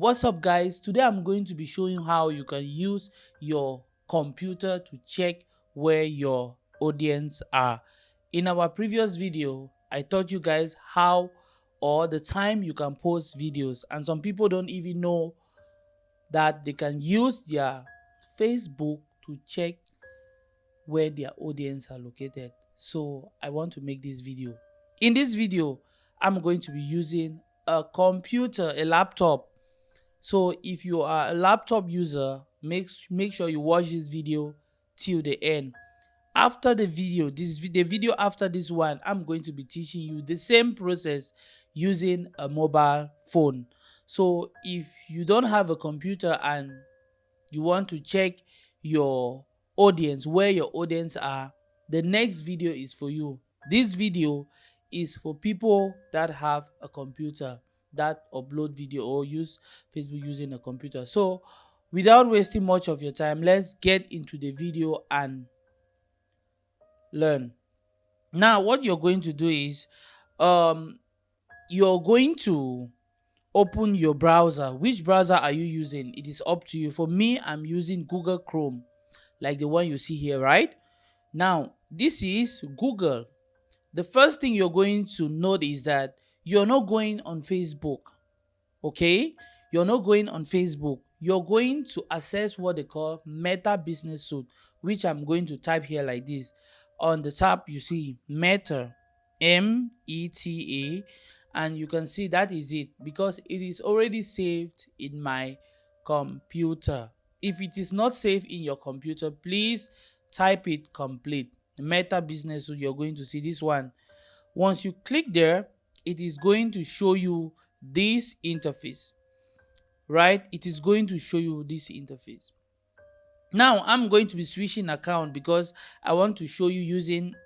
What's up, guys? Today I'm going to be showing how you can use your computer to check where your audience are. In our previous video, I taught you guys how or the time you can post videos, and some people don't even know that they can use their Facebook to check where their audience are located. So I want to make this video. In this video, I'm going to be using a computer, a laptop. So if you are a laptop user, make sure you watch this video till the end. After the video, the video after this one, I'm going to be teaching you the same process using a mobile phone. So if you don't have a computer and you want to check your audience, where your audience are, the next video is for you. This video is for people that have a computer that upload video or use Facebook using a computer. So without wasting much of your time, let's get into the video and learn. Now what you're going to do is you're going to open your browser. Which browser are you using? It is up to you. For me, I'm using Google Chrome, like the one you see here, right? Now this is Google. The first thing you're going to note is that you're not going on Facebook. Okay, you're not going on Facebook. You're going to access what they call Meta Business Suite, which I'm going to type here like this. On the top you see Meta, META, and you can see that is it, because it is already saved in my computer. If it is not saved in your computer, please type it complete. Meta Business Suite, you're going to see this one. Once you click there, it is going to show you this interface, right? It is going to show you this interface. Now I'm going to be switching account because I want to show you using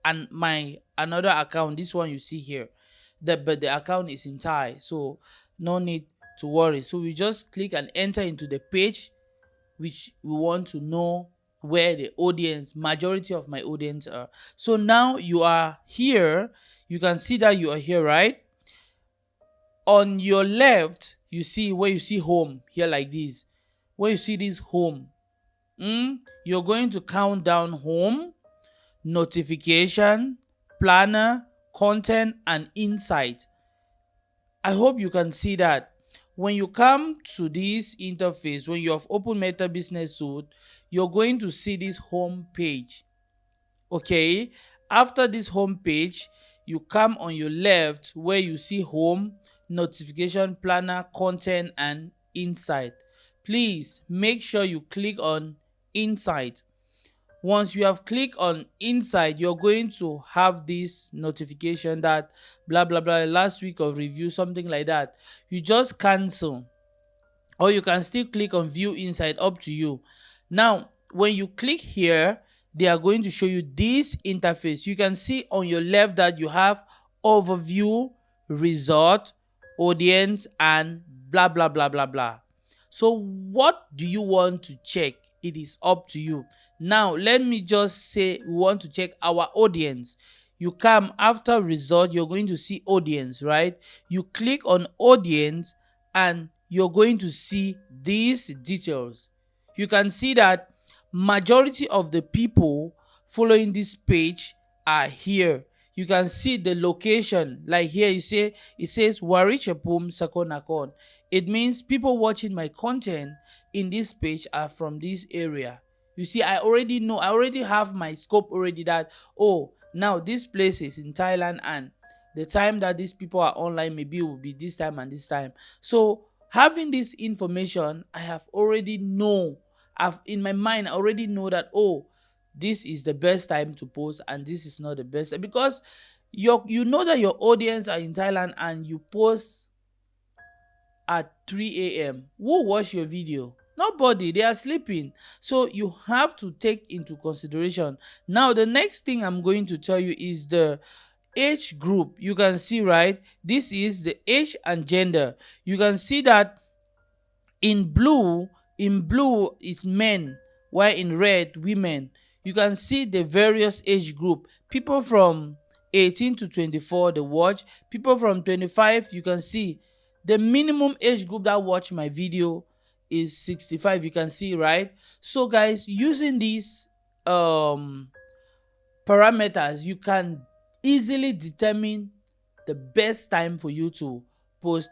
another account. This one you see here, but the account is in Thai, so no need to worry. So we just click and enter into the page which we want to know where the audience, majority of my audience are. So now you are here. You can see that you are here, right? On your left, you see where you see home here like this. Where you see this home, you're going to count down home, notification, planner, content, and insight. I hope you can see that. When you come to this interface, when you have opened Meta Business Suite, you're going to see this home page. Okay, after this home page, you come on your left where you see home, notification, planner, content, and insight. Please make sure you click on insight. Once you have clicked on insight, you're going to have this notification that blah blah blah, last week of review, something like that. You just cancel, or you can still click on view insight, up to you. Now when you click here, they are going to show you this interface. You can see on your left that you have overview, result, audience, and blah blah blah blah blah. So what do you want to check? It is up to you. Now let me just say we want to check our audience. You come after result, you're going to see audience, right? You click on audience and you're going to see these details. You can see that majority of the people following this page are here. You can see the location, like here you see it says Warichapum Sakonakon. It means people watching my content in this page are from this area. You see, I already know, I already have my scope already, that oh, now this place is in Thailand and the time that these people are online maybe will be this time and this time. So having this information, I have already know, I've in my mind I already know that oh, this is the best time to post and this is not the best time, because you know that your audience are in Thailand and you post at 3 a.m. Who watch your video? Nobody, they are sleeping. So you have to take into consideration. Now the next thing I'm going to tell you is the age group. You can see, right, this is the age and gender. You can see that in blue is men, while in red women. You can see the various age group. People from 18 to 24 they watch. People from 25, you can see The minimum age group that watch my video is 65. You can see, right? So guys, using these um parameters, you can easily determine the best time for you to post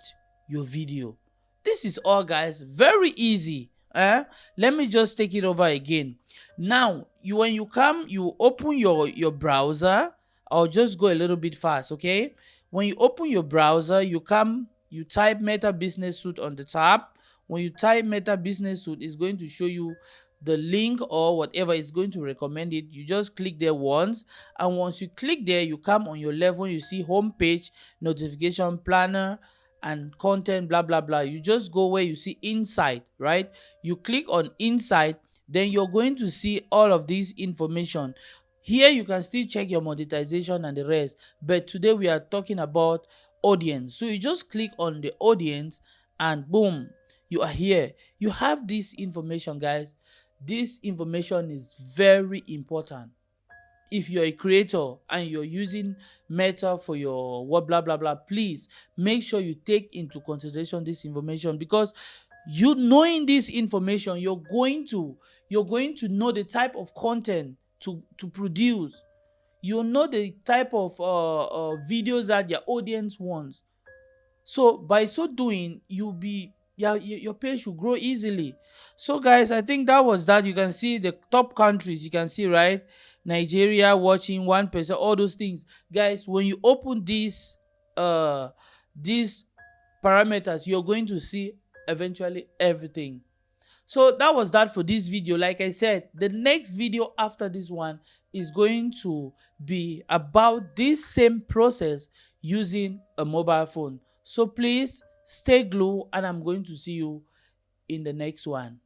your video. This is all, guys, very easy. Let me just take it over again. Now, when you come, you open your browser. I'll just go a little bit fast, okay? When you open your browser, you come, you type Meta Business Suite on the top. When you type Meta Business Suite, it's going to show you the link or whatever is going to recommend it. You just click there once, and once you click there, you come on your level, you see home page, notification planner, and content, blah blah blah. You just go where you see Insight, right? You click on Insight, then you're going to see all of this information. Here you can still check your monetization and the rest, but today we are talking about audience. So you just click on the audience, and boom, you are here. You have this information, guys. This information is very important. If you're a creator and you're using Meta for your what blah blah blah, please make sure you take into consideration this information, because you knowing this information, you're going to know the type of content to produce. You know the type of videos that your audience wants. So by so doing, you'll be, yeah, your page will grow easily. So guys, I think that was that. You can see the top countries, you can see, right? Nigeria watching 1%, all those things. Guys, when you open these parameters, you're going to see eventually everything. So that was that for this video. Like I said, the next video after this one is going to be about this same process using a mobile phone. So please stay glued, and I'm going to see you in the next one.